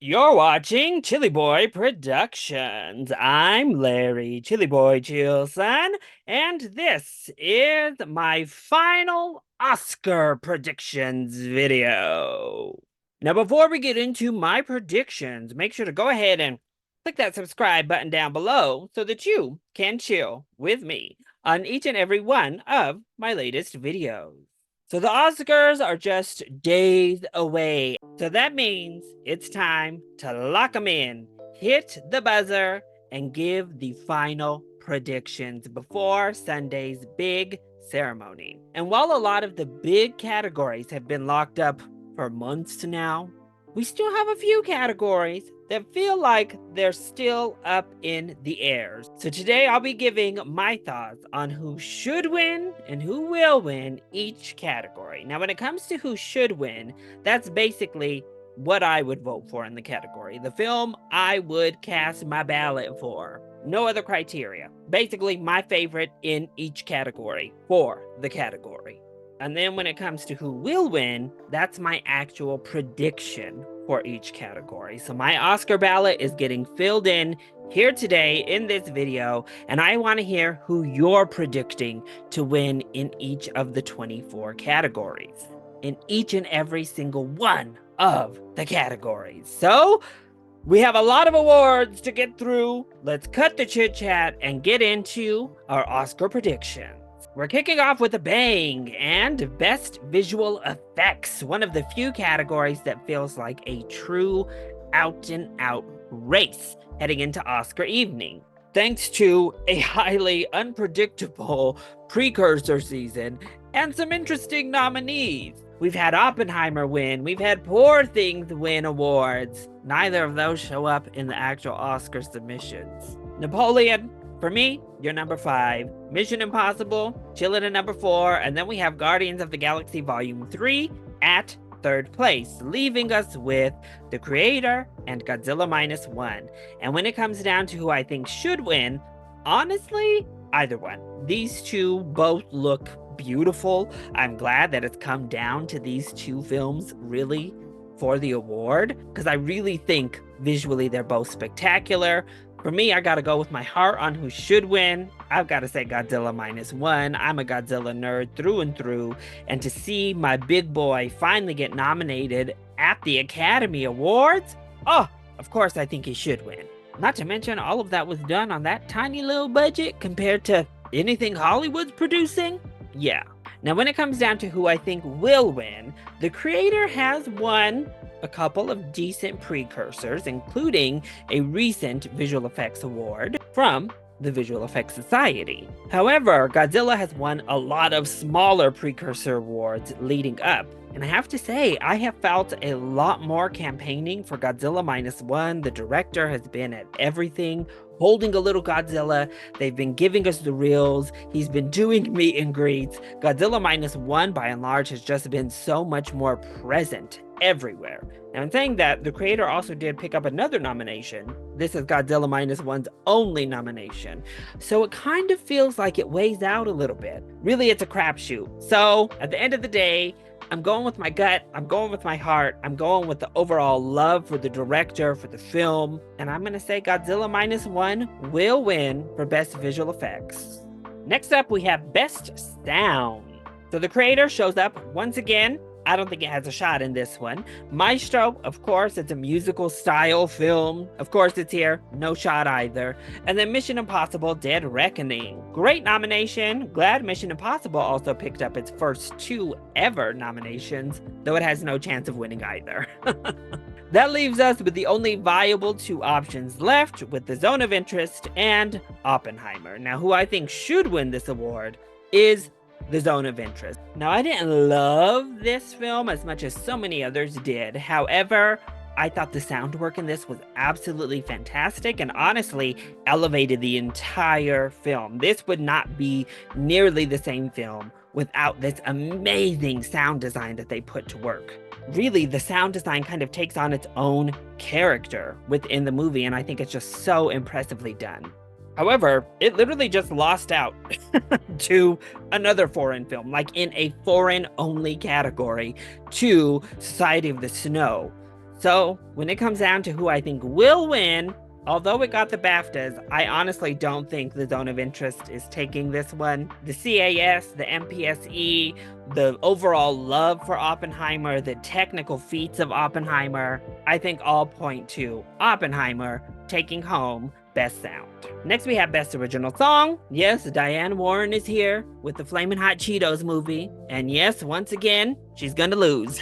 You're watching ChillyBoy Productions. I'm Larry, ChillyBoy Chillson, and this is my final Oscar predictions video. Now, before we get into my predictions, make sure to go ahead and click that subscribe button down below so that you can chill with me on each and every one of my latest videos. So the Oscars are just days away. So that means it's time to lock them in, hit the buzzer, and give the final predictions before Sunday's big ceremony. And while a lot of the big categories have been locked up for months now, we still have a few categories that feel like they're still up in the air. So today I'll be giving my thoughts on who should win and who will win each category. Now, when it comes to who should win, that's basically what I would vote for in the category. The film I would cast my ballot for. No other criteria. Basically, my favorite in each category for the category. And then when it comes to who will win, that's my actual prediction for each category. So my Oscar ballot is getting filled in here today in this video, and I want to hear who you're predicting to win in each of the 24 categories, in each and every single one of the categories. So we have a lot of awards to get through. Let's cut the chit chat and get into our Oscar predictions. We're kicking off with a bang and Best Visual Effects, one of the few categories that feels like a true out-and-out race heading into Oscar evening. Thanks to a highly unpredictable precursor season and some interesting nominees. We've had Oppenheimer win, we've had Poor Things win awards. Neither of those show up in the actual Oscar submissions. Napoleon, for me, you're number 5. Mission Impossible, chilling at number 4. And then we have Guardians of the Galaxy Volume 3 at 3rd place, leaving us with The Creator and Godzilla Minus One. And when it comes down to who I think should win, honestly, either one. These two both look beautiful. I'm glad that it's come down to these two films really for the award, because I really think visually they're both spectacular. For me, I gotta go with my heart on who should win. I've got to say Godzilla Minus One. I'm a Godzilla nerd through and through, and to see my big boy finally get nominated at the Academy Awards, oh, of course I think he should win. Not to mention all of that was done on that tiny little budget compared to anything Hollywood's producing. Yeah. Now, when it comes down to who I think will win, The Creator has won a couple of decent precursors, including a recent visual effects award from the Visual Effects Society. However, Godzilla has won a lot of smaller precursor awards leading up. And I have to say, I have felt a lot more campaigning for Godzilla Minus One. The director has been at everything, holding a little Godzilla. They've been giving us the reels. He's been doing meet and greets. Godzilla Minus One, by and large, has just been so much more present everywhere. Now, in saying that, the creator also did pick up another nomination. This is Godzilla Minus One's only nomination. So it kind of feels like it weighs out a little bit. Really, it's a crapshoot. So at the end of the day, I'm going with my gut, I'm going with my heart, I'm going with the overall love for the director, for the film, and I'm gonna say Godzilla Minus One will win for Best Visual Effects. Next up, we have Best Sound. So the creator shows up once again. I don't think it has a shot in this one. Maestro, of course, it's a musical style film. Of course, it's here. No shot either. And then Mission Impossible Dead Reckoning. Great nomination. Glad Mission Impossible also picked up its first 2 ever nominations, though it has no chance of winning either. That leaves us with the only viable 2 options left, with The Zone of Interest and Oppenheimer. Now, who I think should win this award is The Zone of Interest. Now, I didn't love this film as much as so many others did. However, I thought the sound work in this was absolutely fantastic and honestly elevated the entire film. This would not be nearly the same film without this amazing sound design that they put to work. Really, the sound design kind of takes on its own character within the movie, and I think it's just so impressively done. However, it literally just lost out to another foreign film, like in a foreign-only category, to Society of the Snow. So when it comes down to who I think will win, although it got the BAFTAs, I honestly don't think the Zone of Interest is taking this one. The CAS, the MPSE, the overall love for Oppenheimer, the technical feats of Oppenheimer, I think all point to Oppenheimer taking home Best Sound. Next, we have Best Original Song. Yes, Diane Warren is here with the Flamin' Hot Cheetos movie. And yes, once again, she's gonna lose.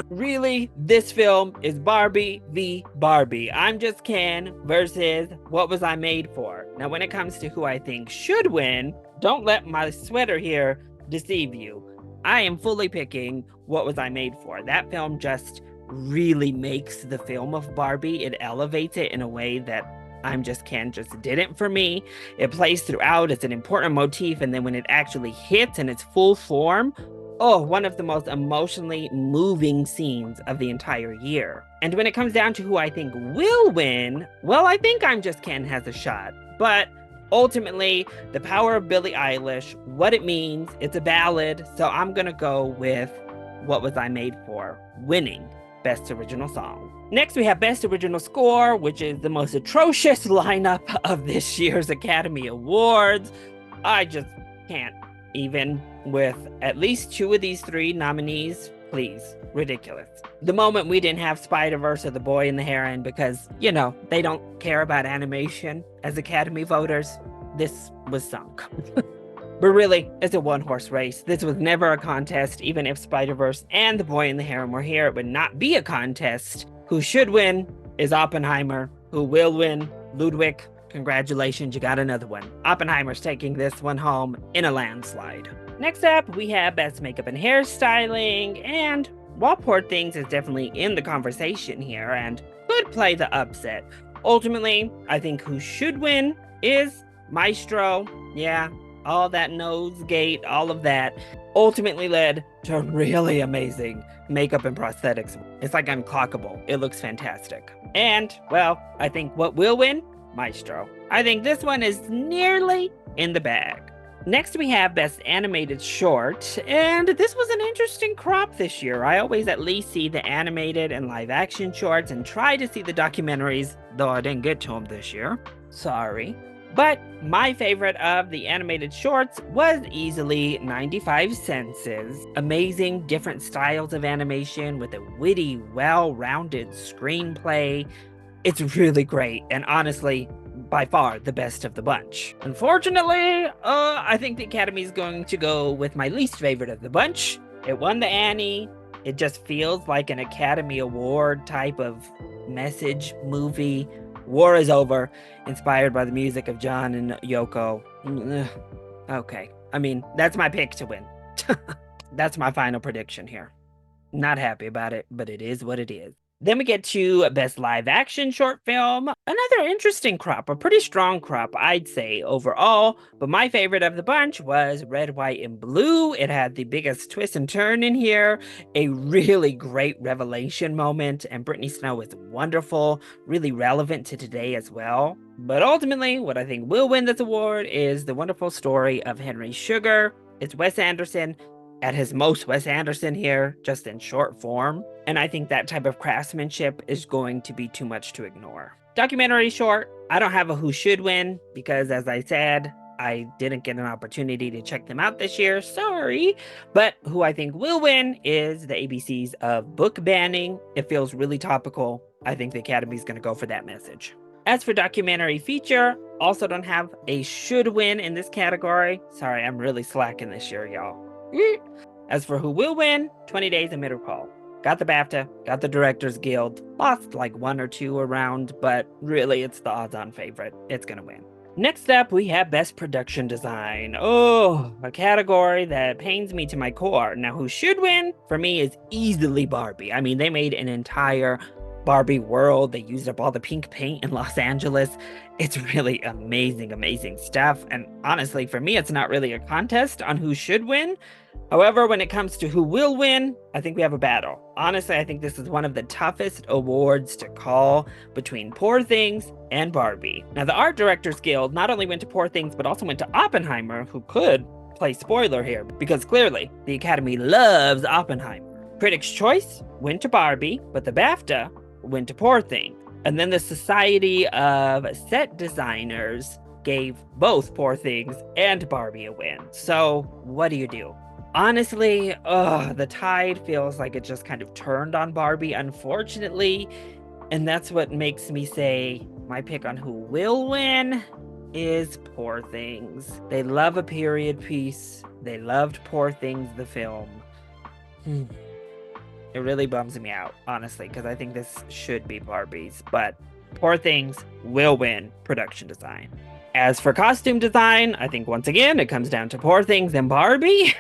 Really, this film is Barbie v. Barbie. I'm Just Ken versus What Was I Made For? Now, when it comes to who I think should win, don't let my sweater here deceive you. I am fully picking What Was I Made For? That film just really makes the film of Barbie. It elevates it in a way that I'm Just Ken just didn't for me. It plays throughout. It's an important motif. And then when it actually hits in its full form, oh, one of the most emotionally moving scenes of the entire year. And when it comes down to who I think will win, well, I think I'm Just Ken has a shot. But ultimately, the power of Billie Eilish, what it means, it's a ballad. So I'm gonna go with What Was I Made For winning Best Original Song. Next, we have Best Original Score, which is the most atrocious lineup of this year's Academy Awards. I just can't even with at least 2 of these 3 nominees. Please, ridiculous. The moment we didn't have Spider-Verse or The Boy and the Heron because, you know, they don't care about animation as Academy voters, this was sunk. But really, it's a one-horse race. This was never a contest. Even if Spider-Verse and The Boy and the Heron were here, it would not be a contest. Who should win is Oppenheimer. Who will win? Ludwig. Congratulations, you got another one. Oppenheimer's taking this one home in a landslide. Next up, we have Best Makeup and Hairstyling, and while Poor Things is definitely in the conversation here and could play the upset, ultimately, I think who should win is Maestro. Yeah, all that nose gate, all of that, ultimately led to really amazing makeup and prosthetics. It's like unclockable. It looks fantastic. And, well, I think what will win? Maestro. I think this one is nearly in the bag. Next, we have Best Animated Short, and this was an interesting crop this year. I always at least see the animated and live action shorts and try to see the documentaries, though I didn't get to them this year. Sorry. But my favorite of the animated shorts was easily 95 Senses. Amazing different styles of animation with a witty, well-rounded screenplay. It's really great, and honestly, by far the best of the bunch. Unfortunately, I think the Academy is going to go with my least favorite of the bunch. It won the Annie. It just feels like an Academy Award type of message movie. War is Over, inspired by the music of John and Yoko. Okay, I mean, that's my pick to win. That's my final prediction here. Not happy about it, but it is what it is. Then we get to Best Live Action Short Film. Another interesting crop, a pretty strong crop, I'd say, overall. But my favorite of the bunch was Red, White, and Blue. It had the biggest twist and turn in here, a really great revelation moment, and Brittany Snow is wonderful, really relevant to today as well. But ultimately, what I think will win this award is The Wonderful Story of Henry Sugar. It's Wes Anderson at his most Wes Anderson here, just in short form. And I think that type of craftsmanship is going to be too much to ignore. Documentary short, I don't have a who should win because, as I said, I didn't get an opportunity to check them out this year, sorry. But who I think will win is the ABCs of book banning. It feels really topical. I think the Academy's gonna go for that message. As for documentary feature, also don't have a should win in this category. Sorry, I'm really slacking this year, y'all. As for who will win, 20 Days of Mid-Call. Got the BAFTA, got the Directors Guild, lost like 1 or 2 around, but really it's the odds-on favorite. It's gonna win. Next up, we have Best Production Design. Oh, a category that pains me to my core. Now, who should win, for me, is easily Barbie. I mean, they made an entire Barbie world. They used up all the pink paint in Los Angeles. It's really amazing, amazing stuff. And honestly, for me, it's not really a contest on who should win. However, when it comes to who will win, I think we have a battle. Honestly, I think this is one of the toughest awards to call between Poor Things and Barbie. Now, the Art Directors Guild not only went to Poor Things, but also went to Oppenheimer, who could play spoiler here, because clearly the Academy loves Oppenheimer. Critics' Choice went to Barbie, but the BAFTA went to Poor Thing. And then the Society of Set Designers gave both Poor Things and Barbie a win. So what do you do? Honestly, the tide feels like it just kind of turned on Barbie, unfortunately. And that's what makes me say my pick on who will win is Poor Things. They love a period piece. They loved Poor Things, the film. It really bums me out, honestly, because I think this should be Barbie's, but Poor Things will win production design. As for costume design, I think once again, it comes down to Poor Things and Barbie.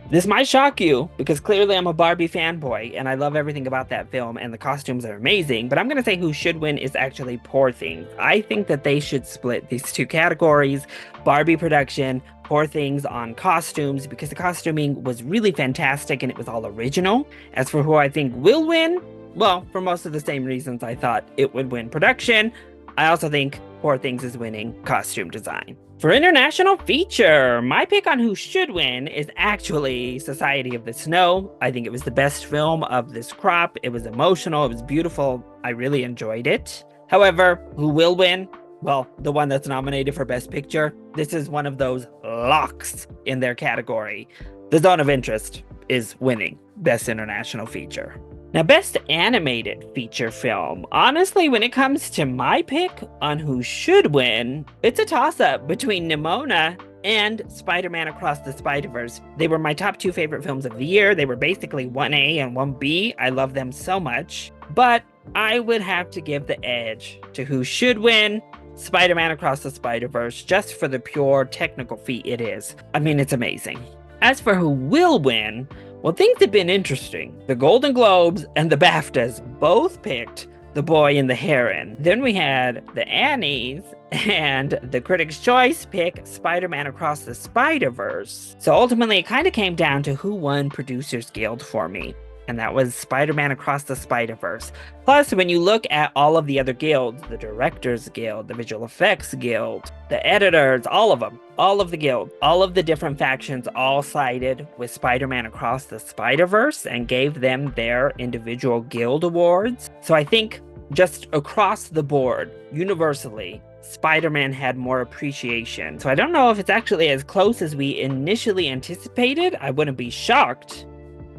This might shock you, because clearly I'm a Barbie fanboy, and I love everything about that film, and the costumes are amazing, but I'm going to say who should win is actually Poor Things. I think that they should split these two categories, Barbie production, Poor Things on costumes, because the costuming was really fantastic, and it was all original. As for who I think will win, well, for most of the same reasons I thought it would win production, I also think Poor Things is winning costume design. For international feature, my pick on who should win is actually Society of the Snow. I think it was the best film of this crop. It was emotional, it was beautiful, I really enjoyed it. However, who will win? Well, the one that's nominated for Best Picture. This is one of those locks in their category. The Zone of Interest is winning Best International Feature. Now, Best Animated Feature Film. Honestly, when it comes to my pick on who should win, it's a toss-up between Nimona and Spider-Man Across the Spider-Verse. They were my top two favorite films of the year. They were basically 1A and 1B. I love them so much. But I would have to give the edge to who should win, Spider-Man Across the Spider-Verse, just for the pure technical feat it is. I mean, it's amazing. As for who will win, well, things have been interesting. The Golden Globes and the BAFTAs both picked The Boy and the Heron. Then we had the Annies and the Critics' Choice pick Spider-Man Across the Spider-Verse. So ultimately, it kind of came down to who won Producers Guild for me. And that was Spider-Man Across the Spider-Verse. Plus, when you look at all of the other guilds, the Directors Guild, the Visual Effects Guild, the editors, all of them, all of the guilds, all of the different factions all sided with Spider-Man Across the Spider-Verse and gave them their individual guild awards. So I think just across the board, universally, Spider-Man had more appreciation. So I don't know if it's actually as close as we initially anticipated. I wouldn't be shocked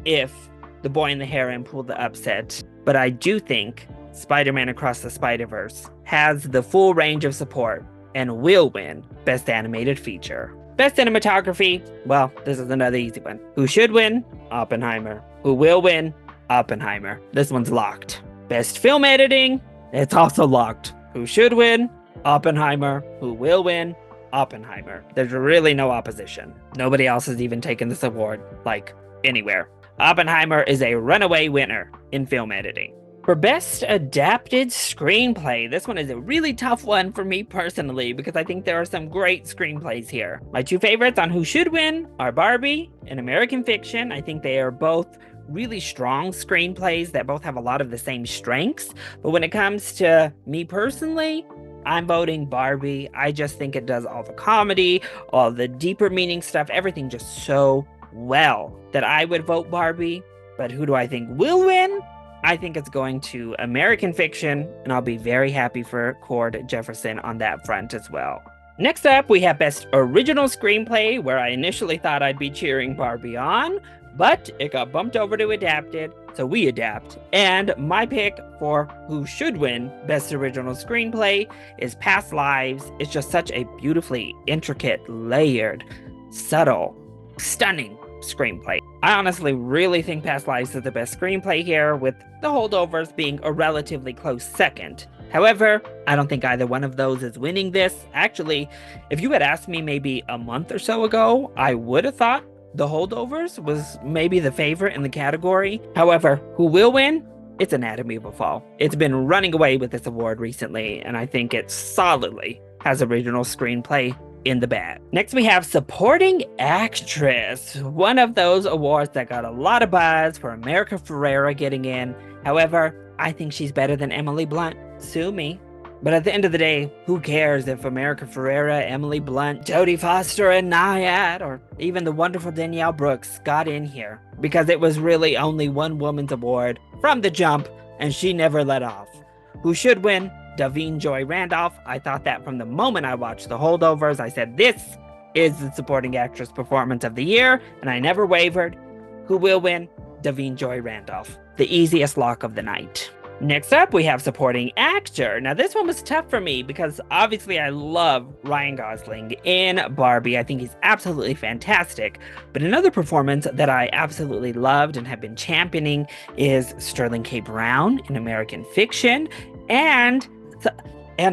if The Boy and the Heron pulled the upset, but I do think Spider-Man Across the Spider-Verse has the full range of support and will win Best Animated Feature. Best Cinematography, well, this is another easy one. Who should win? Oppenheimer. Who will win? Oppenheimer. This one's locked. Best Film Editing, it's also locked. Who should win? Oppenheimer. Who will win? Oppenheimer. There's really no opposition. Nobody else has even taken this award, like, anywhere. Oppenheimer is a runaway winner in film editing. For Best Adapted Screenplay, this one is a really tough one for me personally because I think there are some great screenplays here. My two favorites on who should win are Barbie and American Fiction. I think they are both really strong screenplays that both have a lot of the same strengths. But when it comes to me personally, I'm voting Barbie. I just think it does all the comedy, all the deeper meaning stuff, everything just so well that I would vote Barbie. But who do I think will win? I think it's going to American Fiction, and I'll be very happy for Cord Jefferson on that front as well. Next up, we have Best Original Screenplay, where I initially thought I'd be cheering Barbie on, but it got bumped over to Adapted, so we adapt. And my pick for who should win Best Original Screenplay is Past Lives. It's just such a beautifully intricate, layered, subtle, stunning screenplay. I honestly really think Past Lives is the best screenplay here, with The Holdovers being a relatively close second. However, I don't think either one of those is winning this. Actually, if you had asked me maybe a month or so ago, I would have thought The Holdovers was maybe the favorite in the category. However, who will win? It's Anatomy of a Fall. It's been running away with this award recently, and I think it solidly has original screenplay in the bag. Next, we have Supporting Actress, one of those awards that got a lot of buzz for America Ferrera getting in. However, I think she's better than Emily Blunt. Sue me. But at the end of the day, who cares if America Ferrera, Emily Blunt, Jodie Foster, and Nyad, or even the wonderful Danielle Brooks got in here? Because it was really only one woman's award from the jump, and she never let off. Who should win? Davine Joy Randolph. I thought that from the moment I watched The Holdovers. I said, this is the supporting actress performance of the year, and I never wavered. Who will win? Davine Joy Randolph. The easiest lock of the night. Next up, we have supporting actor. Now, this one was tough for me because obviously I love Ryan Gosling in Barbie. I think he's absolutely fantastic. But another performance that I absolutely loved and have been championing is Sterling K. Brown in American Fiction. And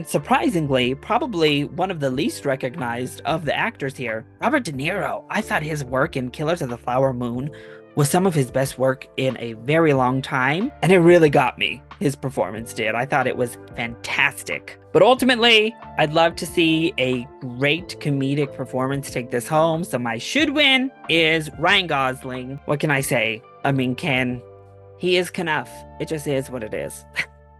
surprisingly, probably one of the least recognized of the actors here, Robert De Niro. I thought his work in Killers of the Flower Moon was some of his best work in a very long time, and it really got me. His performance did. I thought it was fantastic. But ultimately, I'd love to see a great comedic performance take this home, so my should win is Ryan Gosling. What can I say? I mean, he is Knuff. It just is what it is.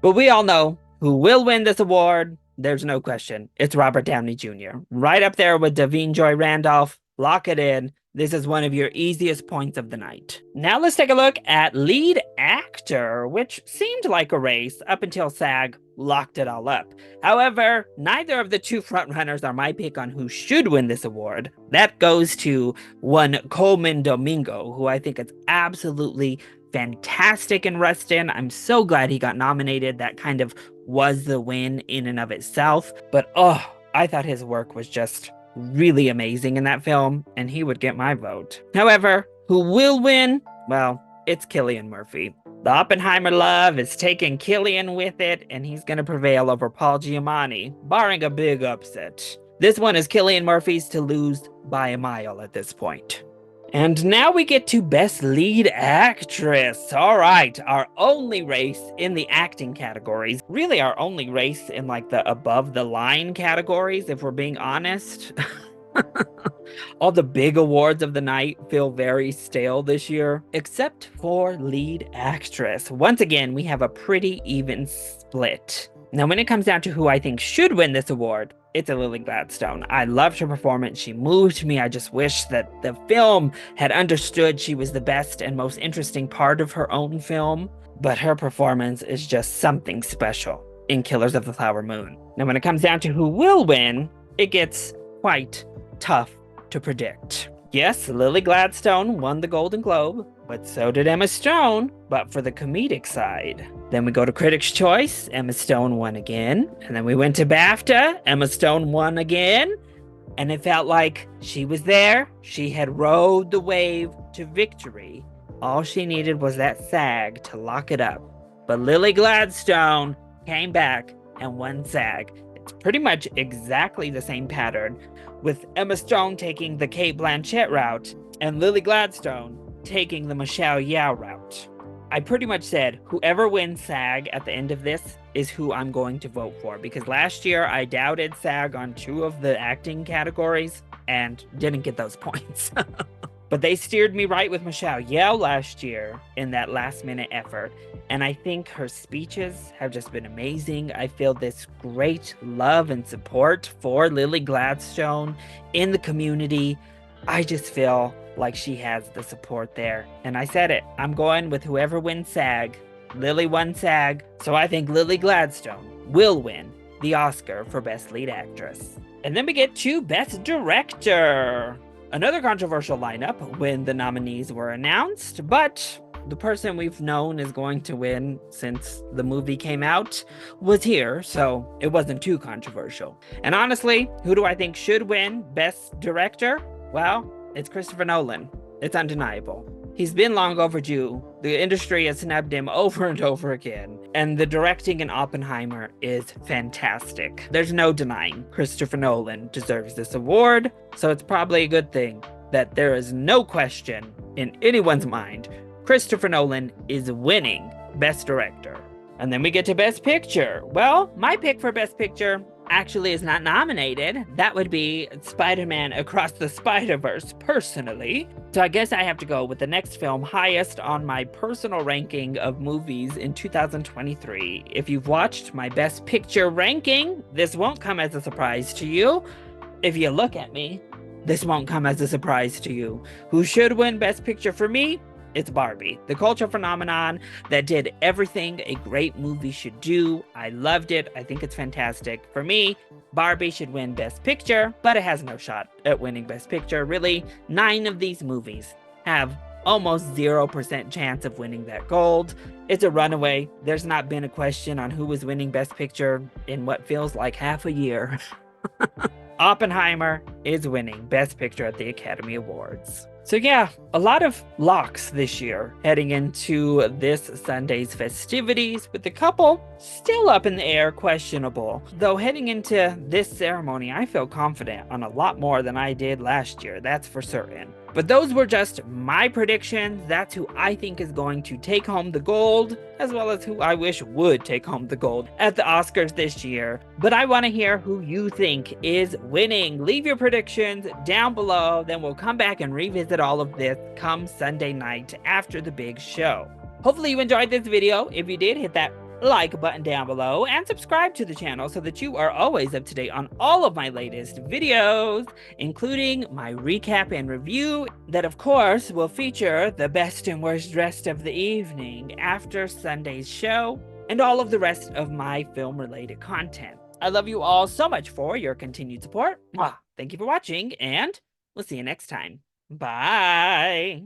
But we all know who will win this award. There's no question. It's Robert Downey Jr. Right up there with Davine Joy Randolph. Lock it in. This is one of your easiest points of the night. Now let's take a look at lead actor, which seemed like a race up until SAG locked it all up. However, neither of the two frontrunners are my pick on who should win this award. That goes to one Coleman Domingo, who I think is absolutely fantastic in Rustin. I'm so glad he got nominated. That kind of was the win in and of itself. But I thought his work was just really amazing in that film, and he would get my vote. However, who will win? Well, it's Cillian Murphy. The Oppenheimer love is taking Cillian with it, and he's going to prevail over Paul Giamatti, barring a big upset. This one is Cillian Murphy's to lose by a mile at this point. And now we get to Best Lead Actress. All right, our only race in the acting categories. Really our only race in like the above the line categories, if we're being honest. All the big awards of the night feel very stale this year, except for lead actress. Once again, we have a pretty even split. Now, when it comes down to who I think should win this award, it's a Lily Gladstone. I loved her performance. She moved me. I just wish that the film had understood she was the best and most interesting part of her own film. But her performance is just something special in Killers of the Flower Moon. Now, when it comes down to who will win, it gets quite tough to predict. Yes, Lily Gladstone won the Golden Globe, but so did Emma Stone, but for the comedic side. Then we go to Critics' Choice, Emma Stone won again. And then we went to BAFTA, Emma Stone won again. And it felt like she was there. She had rode the wave to victory. All she needed was that SAG to lock it up. But Lily Gladstone came back and won SAG. It's pretty much exactly the same pattern, with Emma Stone taking the Cate Blanchett route and Lily Gladstone taking the Michelle Yeoh route. I pretty much said whoever wins SAG at the end of this is who I'm going to vote for, because last year I doubted SAG on 2 of the acting categories and didn't get those points. But they steered me right with Michelle Yeoh last year in that last-minute effort, and I think her speeches have just been amazing. I feel this great love and support for Lily Gladstone in the community. I just feel like she has the support there. And I said it, I'm going with whoever wins SAG. Lily won SAG, so I think Lily Gladstone will win the Oscar for Best Lead Actress. And then we get to Best Director. Another controversial lineup when the nominees were announced, but the person we've known is going to win since the movie came out was here, so it wasn't too controversial. And honestly, who do I think should win Best Director? Well, it's Christopher Nolan. It's undeniable. He's been long overdue. The industry has snubbed him over and over again, and the directing in Oppenheimer is fantastic. There's no denying Christopher Nolan deserves this award, so it's probably a good thing that there is no question in anyone's mind Christopher Nolan is winning Best Director. And then we get to Best Picture. Well, my pick for Best Picture actually is not nominated, that would be Spider-Man Across the Spider-Verse, personally. So I guess I have to go with the next film highest on my personal ranking of movies in 2023. If you've watched my Best Picture ranking, this won't come as a surprise to you. If you look at me, this won't come as a surprise to you. Who should win Best Picture for me? It's Barbie, the cultural phenomenon that did everything a great movie should do. I loved it. I think it's fantastic. For me, Barbie should win Best Picture, but it has no shot at winning Best Picture. Really, 9 of these movies have almost 0% chance of winning that gold. It's a runaway. There's not been a question on who was winning Best Picture in what feels like half a year. Oppenheimer is winning Best Picture at the Academy Awards. So yeah, a lot of locks this year heading into this Sunday's festivities, with a couple still up in the air, questionable. Though heading into this ceremony, I feel confident on a lot more than I did last year, that's for certain. But those were just my predictions. That's who I think is going to take home the gold, as well as who I wish would take home the gold at the Oscars this year. But I want to hear who you think is winning. Leave your predictions down below, then we'll come back and revisit all of this come Sunday night after the big show. Hopefully you enjoyed this video. If you did, hit that like button down below and subscribe to the channel so that you are always up to date on all of my latest videos, including my recap and review that of course will feature the best and worst dressed of the evening after Sunday's show, and all of the rest of my film related content. I love you all so much for your continued support. Thank you for watching, and we'll see you next time. Bye.